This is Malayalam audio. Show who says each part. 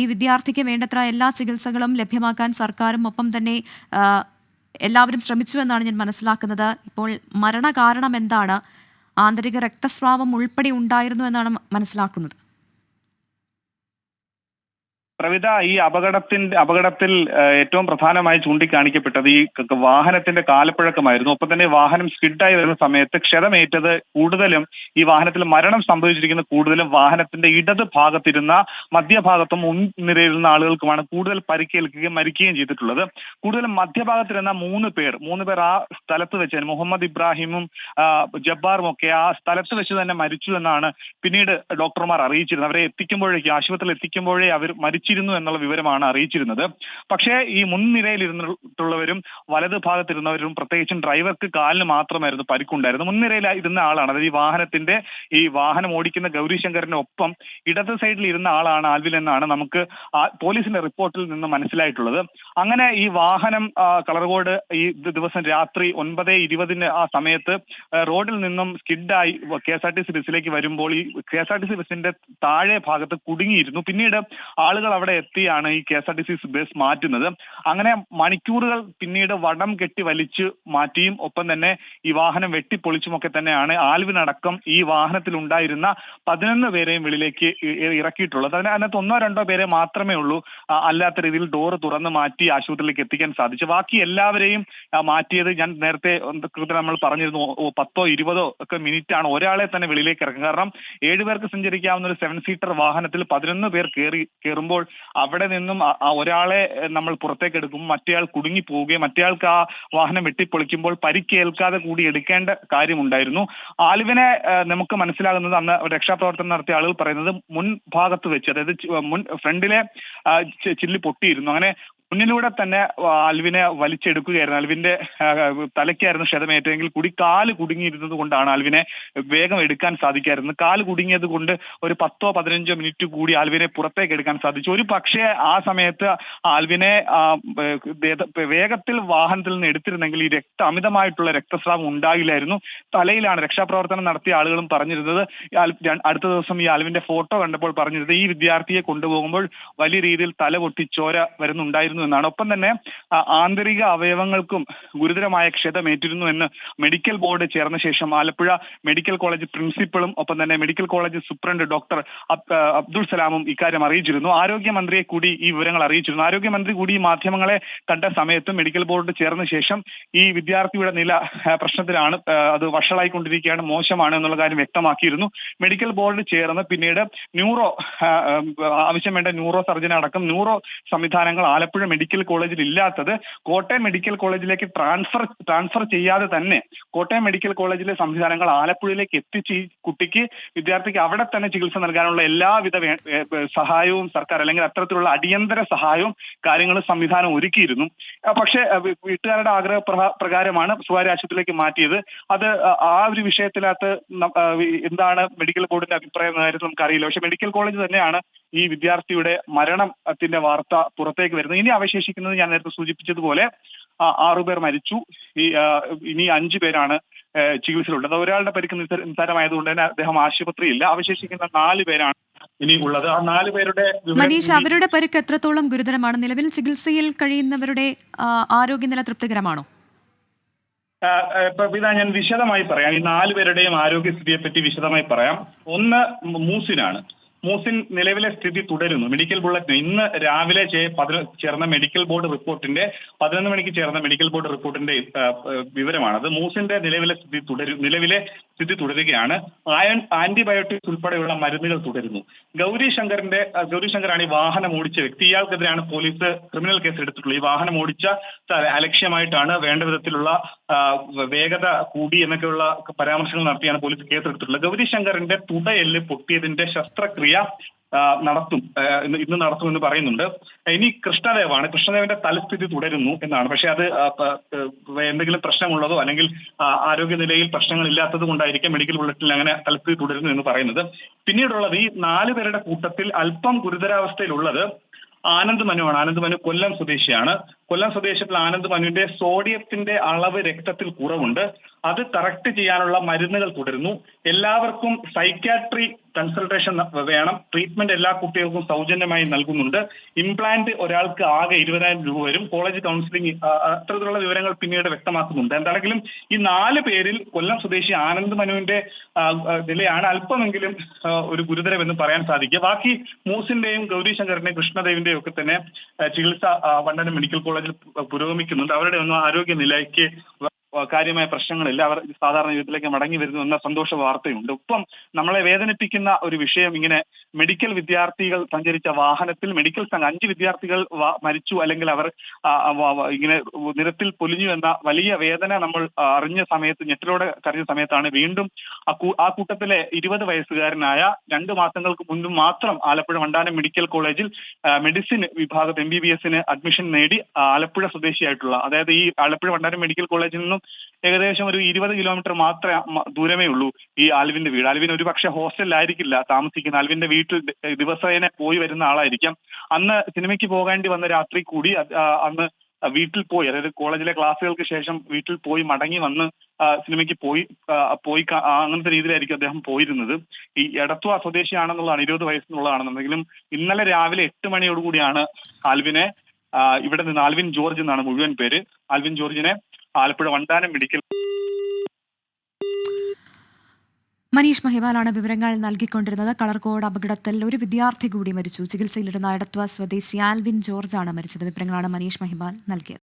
Speaker 1: ഈ വിദ്യാർത്ഥിക്ക് വേണ്ടത്ര എല്ലാ ചികിത്സകളും ലഭ്യമാക്കാൻ സർക്കാരും ഒപ്പം തന്നെ എല്ലാവരും ശ്രമിച്ചു എന്നാണ് ഞാൻ മനസ്സിലാക്കുന്നത്. ഇപ്പോൾ മരണകാരണം എന്താണ്? ആന്തരിക രക്തസ്രാവം ഉൾപ്പെടെ ഉണ്ടായിരുന്നു എന്നാണ് മനസ്സിലാക്കുന്നത്.
Speaker 2: പ്രവിത, ഈ അപകടത്തിൽ ഏറ്റവും പ്രധാനമായി ചൂണ്ടിക്കാണിക്കപ്പെട്ടത് ഈ വാഹനത്തിന്റെ കാലപ്പഴക്കമായിരുന്നു. ഒപ്പം തന്നെ വാഹനം സ്കിഡായി വരുന്ന സമയത്ത് ക്ഷതമേറ്റത് കൂടുതലും ഈ വാഹനത്തിൽ മരണം സംഭവിച്ചിരിക്കുന്ന കൂടുതലും വാഹനത്തിന്റെ ഇടത് ഭാഗത്തിരുന്ന മധ്യഭാഗത്തും മുൻനിരയിരുന്ന ആളുകൾക്കുമാണ് കൂടുതൽ പരിക്കേൽക്കുകയും മരിക്കുകയും ചെയ്തിട്ടുള്ളത്. കൂടുതലും മധ്യഭാഗത്തിരുന്ന മൂന്ന് പേർ ആ സ്ഥലത്ത് വെച്ച് മുഹമ്മദ് ഇബ്രാഹിമും ജബ്ബാറും ഒക്കെ ആ സ്ഥലത്ത് വെച്ച് തന്നെ മരിച്ചു എന്നാണ് പിന്നീട് ഡോക്ടർമാർ അറിയിച്ചിരുന്നത്. അവരെ ആശുപത്രിയിൽ എത്തിക്കുമ്പോഴേ അവർ മരിച്ചിരുന്നു എന്നുള്ള വിവരമാണ് അറിയിച്ചിരുന്നത്. പക്ഷേ ഈ മുൻനിരയിൽ ഇരുന്നിട്ടുള്ളവരും വലത് ഭാഗത്തിരുന്നവരും, പ്രത്യേകിച്ചും ഡ്രൈവർക്ക് കാലിന് മാത്രമായിരുന്നു പരിക്കുണ്ടായിരുന്നു. മുൻനിരയിൽ ഇരുന്ന ആളാണ്, അതായത് ഈ വാഹനം ഓടിക്കുന്ന ഗൗരിശങ്കറിന്റെ ഒപ്പം ഇടത് സൈഡിൽ ഇരുന്ന ആളാണ് ആൽവിൻ എന്നാണ് നമുക്ക് പോലീസിന്റെ റിപ്പോർട്ടിൽ നിന്ന് മനസ്സിലായിട്ടുള്ളത്. അങ്ങനെ ഈ വാഹനം കളർകോട് ഈ ദിവസം രാത്രി 9:20 ആ സമയത്ത് റോഡിൽ നിന്നും സ്കിഡായി KSRTC ബസ്സിലേക്ക് വരുമ്പോൾ ഈ KSRTC ബസ്സിന്റെ താഴെ ഭാഗത്ത് കുടുങ്ങിയിരുന്നു. പിന്നീട് ആളുകൾ അവിടെ എത്തിയാണ് ഈ KSRTC ബസ് മാറ്റുന്നത്. അങ്ങനെ മണിക്കൂറുകൾ പിന്നീട് വടം കെട്ടി വലിച്ചു മാറ്റിയും ഒപ്പം തന്നെ ഈ വാഹനം വെട്ടിപ്പൊളിച്ചുമൊക്കെ തന്നെയാണ് ആൽവിൻ അടക്കം ഈ വാഹനത്തിൽ ഉണ്ടായിരുന്ന 11 പേരെയും വെളിയിലേക്ക് ഇറക്കിയിട്ടുള്ളത്. അതിനകത്ത് 1-2 പേരെ മാത്രമേ ഉള്ളൂ അല്ലാത്ത രീതിയിൽ ഡോറ് തുറന്ന് മാറ്റി ആശുപത്രിയിലേക്ക് എത്തിക്കാൻ സാധിച്ചു. ബാക്കി എല്ലാവരെയും മാറ്റിയത് ഞാൻ നേരത്തെ നമ്മൾ പറഞ്ഞിരുന്നു 10-20 ഒക്കെ മിനിറ്റ് ആണ് ഒരാളെ തന്നെ വെളിയിലേക്ക് ഇറക്കുക. കാരണം 7 പേർക്ക് സഞ്ചരിക്കാവുന്ന ഒരു 7 സീറ്റർ വാഹനത്തിൽ 11 പേർ കയറുമ്പോൾ അവിടെ നിന്നും ഒരാളെ നമ്മൾ പുറത്തേക്ക് എടുക്കും, മറ്റേയാൾ കുടുങ്ങി പോവുകയും മറ്റേയാൾക്ക് ആ വാഹനം വെട്ടിപ്പൊളിക്കുമ്പോൾ പരിക്കേൽക്കാതെ കൂടി എടുക്കേണ്ട കാര്യമുണ്ടായിരുന്നു. ആൽവിനെ നമുക്ക് മനസ്സിലാകുന്നത് അന്ന് രക്ഷാപ്രവർത്തനം നടത്തിയ ആളുകൾ പറയുന്നത് മുൻഭാഗത്ത് വെച്ച്, അതായത് ഫ്രണ്ടിലെ ചില്ല് പൊട്ടിയിരുന്നു. അങ്ങനെ മുന്നിലൂടെ തന്നെ ആൽവിനെ വലിച്ചെടുക്കുകയായിരുന്നു. ആൽവിന്റെ തലയ്ക്കായിരുന്നു ക്ഷതമേറ്റെങ്കിൽ കൂടി കാല് കുടുങ്ങിയിരുന്നത് കൊണ്ടാണ് ആൽവിനെ വേഗം എടുക്കാൻ സാധിക്കായിരുന്നത്. കാല് കുടുങ്ങിയത് കൊണ്ട് ഒരു 10-15 മിനിറ്റ് കൂടി ആൽവിനെ പുറത്തേക്ക് എടുക്കാൻ സാധിച്ചു. ഒരു പക്ഷേ ആ സമയത്ത് ആൽവിനെ വേഗത്തിൽ വാഹനത്തിൽ നിന്ന് എടുത്തിരുന്നെങ്കിൽ ഈ അമിതമായിട്ടുള്ള രക്തസ്രാവം ഉണ്ടാകില്ലായിരുന്നു. തലയിലാണ് രക്ഷാപ്രവർത്തനം നടത്തിയ ആളുകളും പറഞ്ഞിരുന്നത്. അടുത്ത ദിവസം ഈ ആൽവിന്റെ ഫോട്ടോ കണ്ടപ്പോൾ പറഞ്ഞിരുന്നത് ഈ വിദ്യാർത്ഥിയെ കൊണ്ടുപോകുമ്പോൾ വലിയ രീതിയിൽ തല പൊട്ടി ചോര വരുന്നുണ്ടായിരുന്നു എന്നാണ്. ഒപ്പം തന്നെ ആന്തരിക അവയവങ്ങൾക്കും ഗുരുതരമായ ക്ഷതമേറ്റിരുന്നു എന്ന് മെഡിക്കൽ ബോർഡ് ചേർന്ന ശേഷം ആലപ്പുഴ മെഡിക്കൽ കോളേജ് പ്രിൻസിപ്പളും ഒപ്പം തന്നെ medical college superintendent doctor Abdul സലാമും ഇക്കാര്യം അറിയിച്ചിരുന്നു. ആരോഗ്യമന്ത്രിയെ കൂടി ഈ വിവരങ്ങൾ അറിയിച്ചിരുന്നു. ആരോഗ്യമന്ത്രി കൂടി മാധ്യമങ്ങളെ കണ്ട സമയത്തും മെഡിക്കൽ ബോർഡ് ചേർന്ന ശേഷം ഈ വിദ്യാർത്ഥിയുടെ നില പ്രശ്നത്തിലാണ്, അത് വഷളായിക്കൊണ്ടിരിക്കുകയാണ്, മോശമാണ് എന്നുള്ള കാര്യം വ്യക്തമാക്കിയിരുന്നു. മെഡിക്കൽ ബോർഡ് ചേർന്ന് പിന്നീട് ആവശ്യം വേണ്ട ന്യൂറോ സർജൻ അടക്കം ന്യൂറോ സംവിധാനങ്ങൾ ആലപ്പുഴ മെഡിക്കൽ കോളേജിൽ ഇല്ലാത്തത് കോട്ടയം മെഡിക്കൽ കോളേജിലേക്ക് ട്രാൻസ്ഫർ ചെയ്യാതെ തന്നെ കോട്ടയം മെഡിക്കൽ കോളേജിലെ സംവിധാനങ്ങൾ ആലപ്പുഴയിലേക്ക് എത്തിച്ച് ഈ വിദ്യാർത്ഥിക്ക് അവിടെ തന്നെ ചികിത്സ നൽകാനുള്ള എല്ലാവിധ സഹായവും സർക്കാർ, അല്ലെങ്കിൽ അത്തരത്തിലുള്ള അടിയന്തര സഹായവും കാര്യങ്ങളും സംവിധാനം ഒരുക്കിയിരുന്നു. പക്ഷേ വീട്ടുകാരുടെ ആഗ്രഹ പ്രകാരമാണ് സ്വകാര്യ ആശുപത്രിയിലേക്ക് മാറ്റിയത്. അത് ആ ഒരു വിഷയത്തിനകത്ത് എന്താണ് മെഡിക്കൽ ബോർഡിന്റെ അഭിപ്രായം എന്ന കാര്യത്തിൽ നമുക്കറിയില്ല. പക്ഷെ മെഡിക്കൽ കോളേജ് തന്നെയാണ് ഈ വിദ്യാർത്ഥിയുടെ മരണത്തിന്റെ വാർത്ത പുറത്തേക്ക് വരുന്നത്. ഇനി അവശേഷിക്കുന്നത് ഞാൻ നേരത്തെ സൂചിപ്പിച്ചതുപോലെ 6 പേർ മരിച്ചു. ഇനി 5 പേരാണ് ചികിത്സയിലുള്ളത്. ഒരാളുടെ പരിക്ക് നിസ്സാരമായതുകൊണ്ട് തന്നെ അദ്ദേഹം ആശുപത്രിയില്ല. അവശേഷിക്കുന്ന 4 പേരാണ് ഇനി ഉള്ളത്. ആ 4 പേരുടെ
Speaker 1: മനീഷ്, അവരുടെ പരിക്ക് എത്രത്തോളം ഗുരുതരമാണ്? നിലവിൽ ചികിത്സയിൽ കഴിയുന്നവരുടെ ആരോഗ്യനില തൃപ്തികരമാണോ?
Speaker 2: ഞാൻ വിശദമായി പറയാം. ഈ 4 പേരുടെയും ആരോഗ്യസ്ഥിതിയെ പറ്റി വിശദമായി പറയാം. ഒന്ന് മൂസിനാണ്. മൂസിൻ നിലവിലെ സ്ഥിതി തുടരുന്നു. മെഡിക്കൽ ബുള്ളറ്റിന് ഇന്ന് രാവിലെ ചേർന്ന മെഡിക്കൽ ബോർഡ് റിപ്പോർട്ടിന്റെ 11 മണിക്ക് ചേർന്ന മെഡിക്കൽ ബോർഡ് റിപ്പോർട്ടിന്റെ വിവരമാണത്. മൂസിന്റെ നിലവിലെ സ്ഥിതി തുടരുകയാണ്. ആന്റിബയോട്ടിക്സ് ഉൾപ്പെടെയുള്ള മരുന്നുകൾ തുടരുന്നു. ഗൗരിശങ്കറാണ് ഈ വാഹനം ഓടിച്ച വ്യക്തി. ഇയാൾക്കെതിരെയാണ് പോലീസ് ക്രിമിനൽ കേസ് എടുത്തിട്ടുള്ളത്. ഈ വാഹനം ഓടിച്ച അലക്ഷ്യമായിട്ടാണ്, വേണ്ട വിധത്തിലുള്ള വേഗത കൂടി എന്നൊക്കെയുള്ള പരാമർശങ്ങൾ നടത്തിയാണ് പോലീസ് കേസ് എടുത്തിട്ടുള്ളത്. ഗൗരിശങ്കറിന്റെ തുടയെല്ല് പൊട്ടിയതിന്റെ ശസ്ത്രക്രിയ ഇന്ന് നടത്തുമെന്ന് പറയുന്നുണ്ട്. ഇനി കൃഷ്ണദേവന്റെ തലസ്ഥിതി തുടരുന്നു എന്നാണ്. പക്ഷെ അത് എന്തെങ്കിലും പ്രശ്നമുള്ളതോ അല്ലെങ്കിൽ ആരോഗ്യനിലയിൽ പ്രശ്നങ്ങൾ ഇല്ലാത്തത് കൊണ്ടായിരിക്കും മെഡിക്കൽ ബുള്ളറ്റിൽ അങ്ങനെ തലസ്ഥിതി തുടരുന്നു എന്ന് പറയുന്നത്. പിന്നീടുള്ളത് ഈ 4 പേരുടെ കൂട്ടത്തിൽ അല്പം ഗുരുതരാവസ്ഥയിലുള്ളത് ആനന്ദ് മനുവാണ്. ആനന്ദ് മനു കൊല്ലം സ്വദേശിയാണ്. കൊല്ലം സ്വദേശത്തിൽ ആനന്ദ് മനുവിന്റെ സോഡിയത്തിന്റെ അളവ് രക്തത്തിൽ കുറവുണ്ട്. അത് കറക്റ്റ് ചെയ്യാനുള്ള മരുന്നുകൾ തുടരുന്നു. എല്ലാവർക്കും സൈക്യാട്രി കൺസൾട്ടേഷൻ വേണം. ട്രീറ്റ്മെന്റ് എല്ലാ കുട്ടികൾക്കും സൗജന്യമായി നൽകുന്നുണ്ട്. ഇംപ്ലാന്റ് ഒരാൾക്ക് ആകെ 20,000 രൂപ വരും. കോളേജ് കൗൺസിലിംഗ് അത്തരത്തിലുള്ള വിവരങ്ങൾ പിന്നീട് വ്യക്തമാക്കുന്നുണ്ട്. എന്താണെങ്കിലും ഈ 4 പേരിൽ കൊല്ലം സ്വദേശി ആനന്ദ് മനുവിന്റെ നിലയാണ് അല്പമെങ്കിലും ഒരു ഗുരുതരമെന്ന് പറയാൻ സാധിക്കുക. ബാക്കി മൂസിന്റെയും ഗൗരി ശങ്കറിന്റെയും കൃഷ്ണദേവിന്റെയും ഒക്കെ തന്നെ ചികിത്സ വണ്ടാനം മെഡിക്കൽ കോളേജിൽ പുരോഗമിക്കുന്നുണ്ട്. അവരുടെ ഒന്നും ആരോഗ്യനിലയ്ക്ക് കാര്യമായ പ്രശ്നങ്ങളില്ല. അവർ സാധാരണ ജീവിതത്തിലേക്ക് മടങ്ങി വരുന്നു എന്ന സന്തോഷ വാർത്തയുണ്ട്. ഒപ്പം നമ്മളെ വേദനിപ്പിക്കുന്ന ഒരു വിഷയം, ഇങ്ങനെ മെഡിക്കൽ വിദ്യാർത്ഥികൾ സഞ്ചരിച്ച വാഹനത്തിൽ മെഡിക്കൽ സംഘം 5 വിദ്യാർത്ഥികൾ മരിച്ചു, അല്ലെങ്കിൽ അവർ ഇങ്ങനെ നിരത്തിൽ പൊലിഞ്ഞു എന്ന വലിയ വേദന നമ്മൾ അറിഞ്ഞ സമയത്ത്, ഞെട്ടലോടെ കരഞ്ഞ സമയത്താണ് വീണ്ടും ആ കൂട്ടത്തിലെ 20 വയസ്സുകാരനായ 2 മാസങ്ങൾക്ക് മുൻപ് മാത്രം ആലപ്പുഴ വണ്ടാനം മെഡിക്കൽ കോളേജിൽ മെഡിസിൻ വിഭാഗത്ത് MBBS അഡ്മിഷൻ നേടി ആലപ്പുഴ സ്വദേശിയായിട്ടുള്ള, അതായത് ഈ ആലപ്പുഴ വണ്ടാനം മെഡിക്കൽ കോളേജിൽ നിന്നും ഏകദേശം ഒരു 20 കിലോമീറ്റർ മാത്രമേ ദൂരമേ ഉള്ളൂ ഈ ആൽവിന്റെ വീട്. ആൽവിൻ ഒരു പക്ഷേ ഹോസ്റ്റലിലായിരിക്കില്ല താമസിക്കുന്ന. ആൽവിന്റെ വീട്ടിൽ ദിവസേന പോയി വരുന്ന ആളായിരിക്കാം. അന്ന് സിനിമയ്ക്ക് പോകേണ്ടി വന്ന രാത്രി കൂടി അന്ന് വീട്ടിൽ പോയി, അതായത് കോളേജിലെ ക്ലാസ്സുകൾക്ക് ശേഷം വീട്ടിൽ പോയി മടങ്ങി വന്ന് സിനിമയ്ക്ക് പോയി അങ്ങനത്തെ രീതിയിലായിരിക്കും അദ്ദേഹം പോയിരുന്നത്. ഈ എടത്വ സ്വദേശിയാണെന്നുള്ളതാണ്, 20 വയസ്സെന്നുള്ളതാണെന്നുണ്ടെങ്കിലും ഇന്നലെ രാവിലെ 8 മണിയോടുകൂടിയാണ് ആൽവിനെ ഇവിടെ നിന്ന്, ആൽവിൻ ജോർജ് എന്നാണ് മുഴുവൻ പേര്, ആൽവിൻ ജോർജിനെ ആലപ്പുഴ വണ്ടാനം മെഡിക്കൽ.
Speaker 1: മനീഷ് മഹിബാലാണ് വിവരങ്ങൾ നൽകിക്കൊണ്ടിരുന്നത്. കളർകോട് അപകടത്തിൽ ഒരു വിദ്യാർത്ഥി കൂടി മരിച്ചു. ചികിത്സയിലിരുന്ന എടത്വ സ്വദേശി ആൽവിൻ ജോർജാണ് മരിച്ചത്. വിവരങ്ങളാണ് മനീഷ് മഹിബാൽ നൽകിയത്.